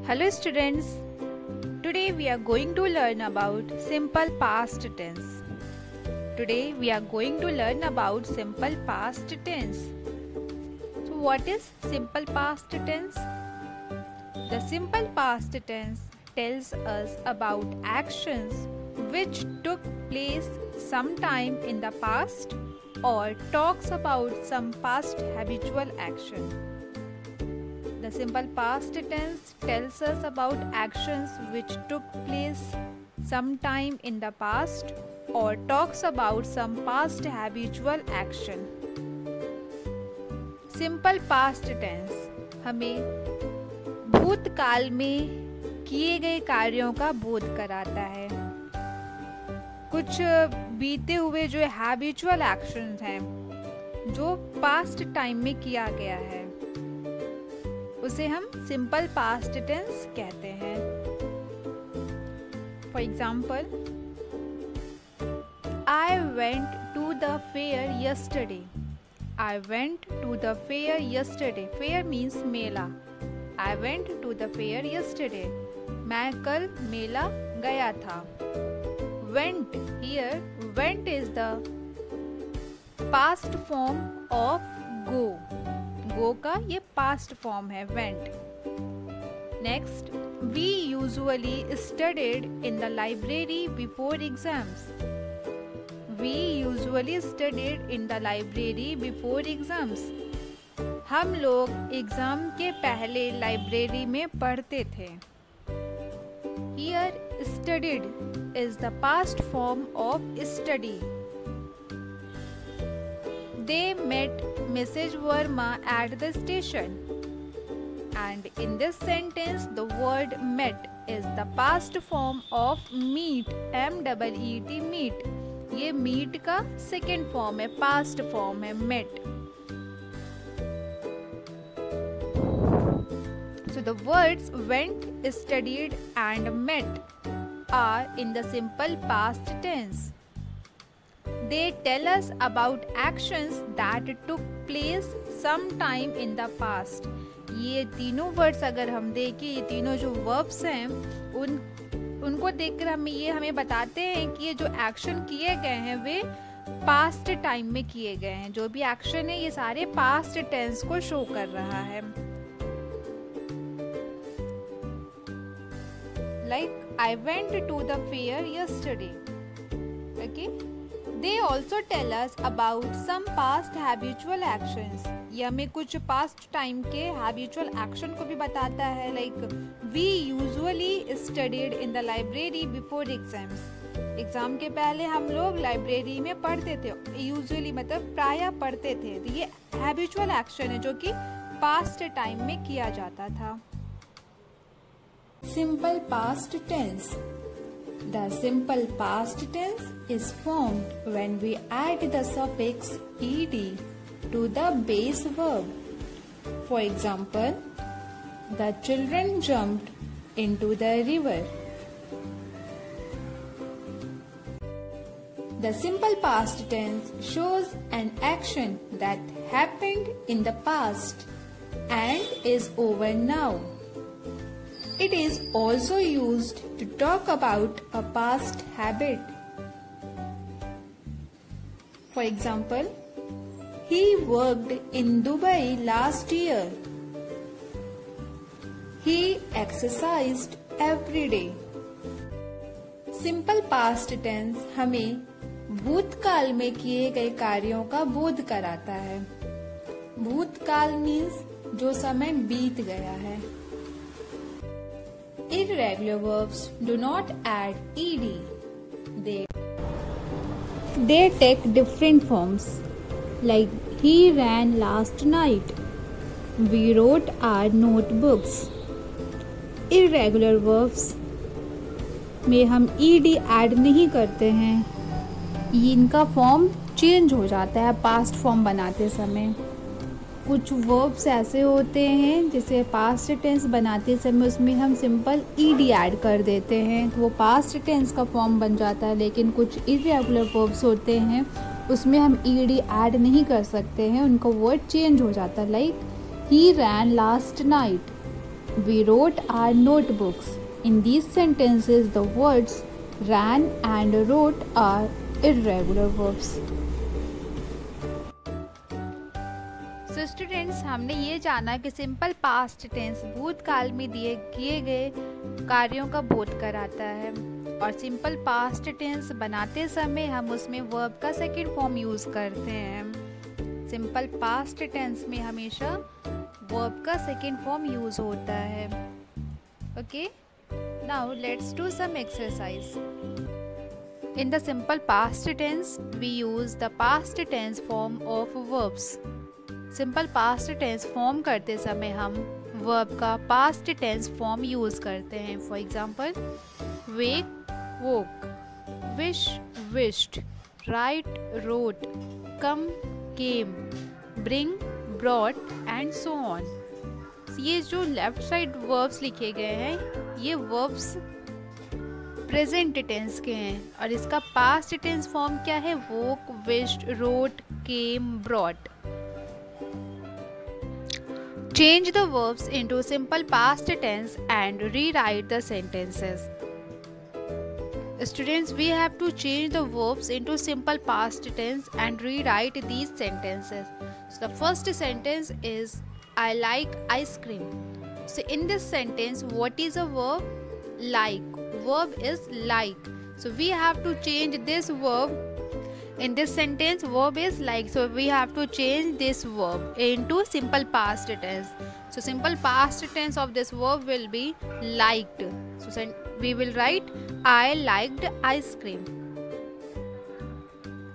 Hello students, today we are going to learn about simple past tense. Today we are going to learn about simple past tense. So what is simple past tense? The simple past tense tells us about actions which took place sometime in the past or talks about some past habitual action. The simple past tense tells us about actions which took place sometime in the past or talks about some past habitual action. Simple past tense हमें भूतकाल में किए गए कार्यों का बोध कराता है। कुछ बीते हुए जो हैबिचुअल एक्शंस हैं जो पास्ट टाइम में किया गया है उसे हम सिंपल पास्ट टेंस कहते हैं। For example, I went to the fair yesterday. I went to the fair yesterday. Fair means Mela. I went to the fair yesterday. मैं कल मेला गया था. Went here. Went is the past form of go. Go का ये past form है went. Next, we usually studied in the library before exams. We usually studied in the library before exams. हम लोग exam के पहले library में पढ़ते थे. Here, studied is the past form of study. They met Mrs. Verma at the station. And in this sentence, the word met is the past form of meet. M-E-E-T, meet. ये meet का second form है, past form है met. So the words went, studied and met are in the simple past tense. They tell us about actions that took place sometime in the past. ये तीनों words अगर हम देखें, ये तीनों जो वर्ब्स हैं उनको देखकर हमें बताते हैं कि ये जो एक्शन किए गए हैं वे पास्ट टाइम में किए गए हैं. जो भी एक्शन है ये सारे पास्ट टेंस को शो कर रहा है. Like I went to the fair yesterday. Okay? They also tell us about some past habitual actions. ये हमें कुछ past time के habitual action को भी बताता है. Like we usually studied in the library before exams. Exam के पहले हम लोग लाइब्रेरी में पढ़ते थे. Usually मतलब प्रायः पढ़ते थे. तो ये habitual action है जो कि past time में किया जाता था. Simple past tense. The simple past tense is formed when we add the suffix ed to the base verb. For example, the children jumped into the river. The simple past tense shows an action that happened in the past and is over now. It is also used to talk about a past habit. For example, he worked in Dubai last year. He exercised every day. Simple past tense हमें भूतकाल में किए गए कार्यों का बोध कराता है. भूतकाल मीन्स जो समय बीत गया है. Irregular verbs do not add ed. They take different forms. Like he ran last night. We wrote our notebooks. Irregular verbs में हम ed add नहीं करते हैं. इनका फॉर्म चेंज हो जाता है पास्ट फॉर्म बनाते समय. कुछ वर्ब्स ऐसे होते हैं जिसे पास्ट टेंस बनाते समय उसमें हम सिंपल ईडी ऐड कर देते हैं तो वो पास्ट टेंस का फॉर्म बन जाता है. लेकिन कुछ इरेगुलर वर्ब्स होते हैं उसमें हम ईडी ऐड नहीं कर सकते हैं, उनका वर्ड चेंज हो जाता है. Like he ran last night. We wrote our notebooks. In these sentences, the words ran and wrote are irregular verbs. So students, हमने ये जाना कि सिंपल पास्ट टेंस भूतकाल में किए गए कार्यों का बोध कराता है, और सिंपल पास्ट टेंस बनाते समय हम उसमें वर्ब का सेकंड फॉर्म यूज करते हैं। सिंपल पास्ट टेंस में हमेशा वर्ब का सेकंड फॉर्म यूज होता है। Okay, now let's do some exercise. In the simple past tense, we use the past tense form of verbs. Simple past tense form करते समय हम verb का past tense form use करते हैं। For example, wake, woke, wish, wished, write, wrote, come, came, bring, brought and so on. ये जो left side verbs लिखे गए हैं, ये verbs प्रेजेंट टेंस के हैं, और इसका पास्ट टेंस फॉर्म क्या है? Woke, wished, wrote, came, brought. Change the verbs into simple past tense and rewrite the sentences. Students, we have to change the verbs into simple past tense and rewrite these sentences. So the first sentence is I like ice cream. So in this sentence, what is a verb? Like. Verb is like. So we have to change this verb. In this sentence, verb is like. So we have to change this verb into simple past tense. So simple past tense of this verb will be liked. So we will write I liked ice cream.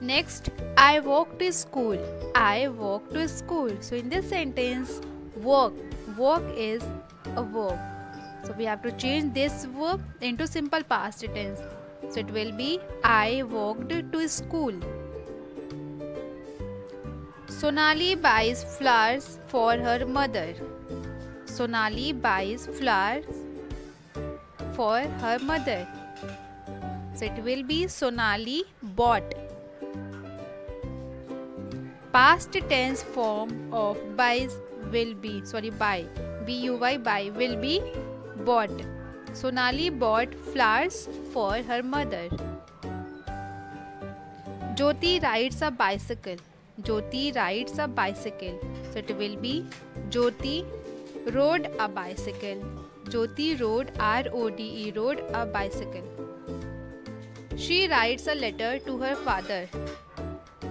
Next, I walked to school. I walked to school. So in this sentence, walk is a verb. So we have to change this verb into simple past tense. So it will be I walked to school. Sonali buys flowers for her mother. Sonali buys flowers for her mother. So it will be Sonali bought. Past tense form of buys will be, buy, B-U-Y, buy will be bought. Sonali bought flowers for her mother. Jyoti rides a bicycle. Jyoti rides a bicycle. So it will be Jyoti rode a bicycle. Jyoti rode, R-O-D-E, rode a bicycle. She writes a letter to her father.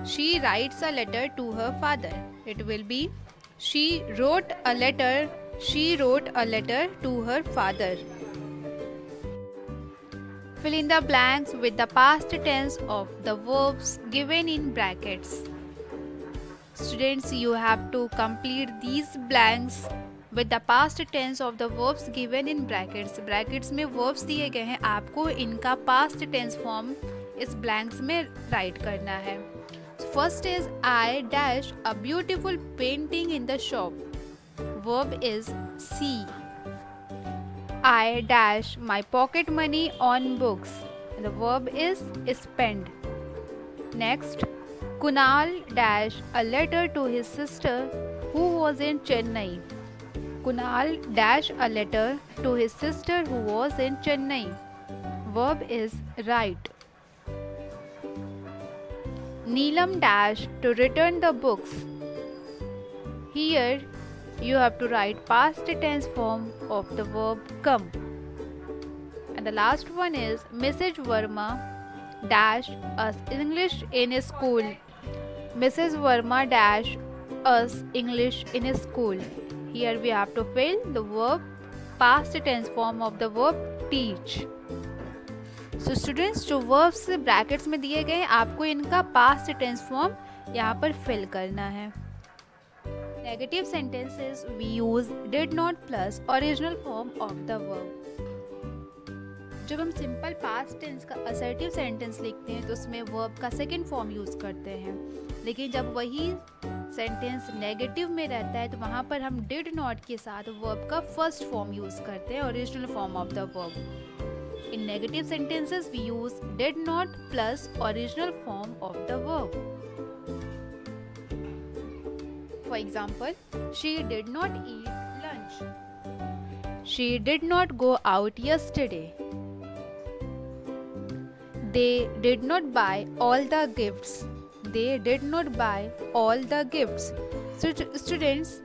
She writes a letter to her father. It will be she wrote a letter. She wrote a letter to her father. Fill in the blanks with the past tense of the verbs given in brackets. Students, you have to complete these blanks with the past tense of the verbs given in brackets. Brackets में verbs दिए गए हैं, आपको इनका past tense form इस blanks में write करना है. First is I dash a beautiful painting in the shop. Verb is see. I dash my pocket money on books. The verb is spend. Next, Kunal dash a letter to his sister who was in Chennai. Kunal dash a letter to his sister who was in Chennai. Verb is write. Neelam dash to return the books. Here you have to write past tense form of the verb come. And the last one is Mrs. Verma dash us English in school. Mrs. Verma dash us English in school. Here we have to fill the verb past tense form of the verb teach. So students, जो verbs brackets में दिए गए हैं, आपको इनका past tense form यहाँ पर fill करना है. Negative sentences we use did not plus original form of the verb. जब हम simple past tense का assertive sentence लिखते हैं तो उसमें verb का second form use करते हैं, लेकिन जब वही sentence negative में रहता है तो वहाँ पर हम did not के साथ verb का first form use करते हैं, original form of the verb. In negative sentences, we use did not plus original form of the verb. For example, she did not eat lunch. She did not go out yesterday. They did not buy all the gifts. They did not buy all the gifts. Students,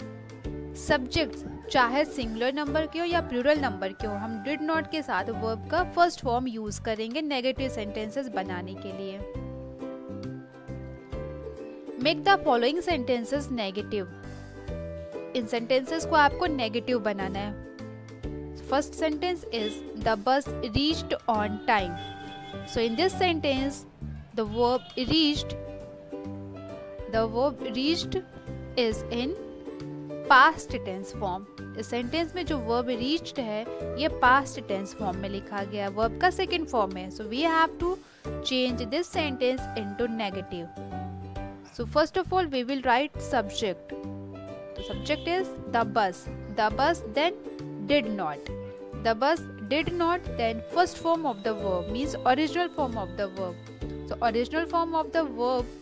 subjects चाहे singular number के हो या plural number के हो, हम did not के साथ verb का फर्स्ट फॉर्म यूज करेंगे नेगेटिव सेंटेंसेस बनाने के लिए। Make the following sentences negative. इन सेंटेंसेस को आपको नेगेटिव बनाना है। First sentence is the bus reached on time. So in this sentence the verb reached is in past tense form. इस सेंटेंस में जो वर्ब रीच्ड है ये पास्ट टेंस फॉर्म में लिखा गया, वर्ब का सेकंड फॉर्म है। So we have to change this sentence into negative. So first of all we will write subject. तो subject is the bus then did not. The bus did not then first form of the verb means original form of the verb. So original form of the verb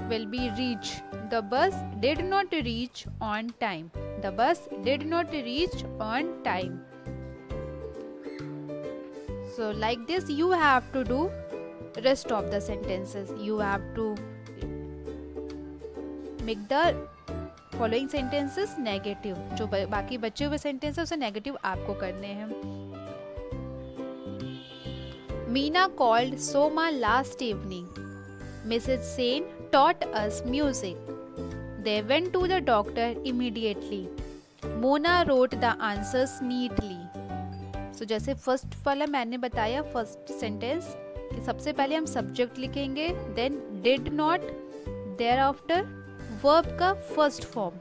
will be reach. The bus did not reach on time. The bus did not reach on time. So like this you have to do rest of the sentences. You have to make the following sentences negative. जो बाकी बचे हुए sentences उसे negative आपको करने हैं। Meena called Soma last evening. Mrs. Sen taught us music. They went to the doctor immediately. Mona wrote the answers neatly. So जैसे first वाला मैंने बताया फर्स्ट सेंटेंस कि सबसे पहले हम सब्जेक्ट लिखेंगे, then did not, there after verb का first form,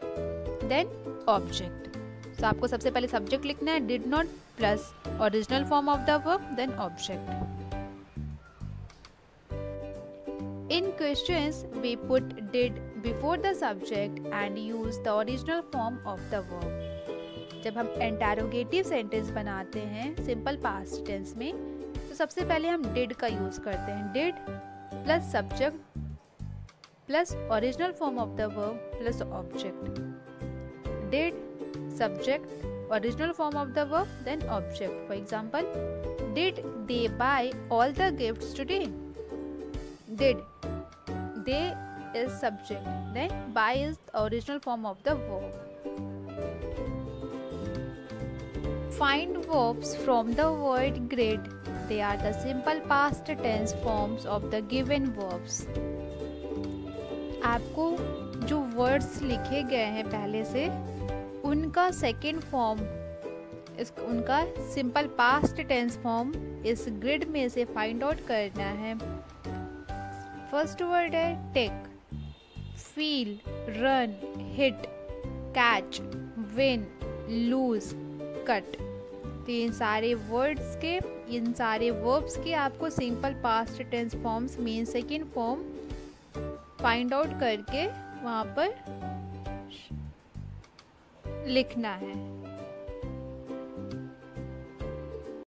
then object. So आपको सबसे पहले सब्जेक्ट लिखना है, did not plus original form of the verb then object. In questions, we put did before the subject and use the original form of the verb. जब हम interrogative sentence बनाते हैं simple past tense में, तो सबसे पहले हम did का use करते हैं। did plus subject plus original form of the verb plus object. Did, subject, original form of the verb then object. For example, did they buy all the gifts today? Did, they is subject, then buy is the original form of the verb. Find verbs from the word grid. They are the simple past tense forms of the given verbs. आपको जो words लिखे गए हैं पहले से उनका second form, उनका simple past tense form इस ग्रिड में से फाइंड आउट करना है। फर्स्ट वर्ड है take, feel, run, hit, catch, win, lose, cut. तो इन सारे वर्ड्स के, इन सारे वर्ब्स के आपको simple past tense forms mean second form find out करके वहाँ पर लिखना है।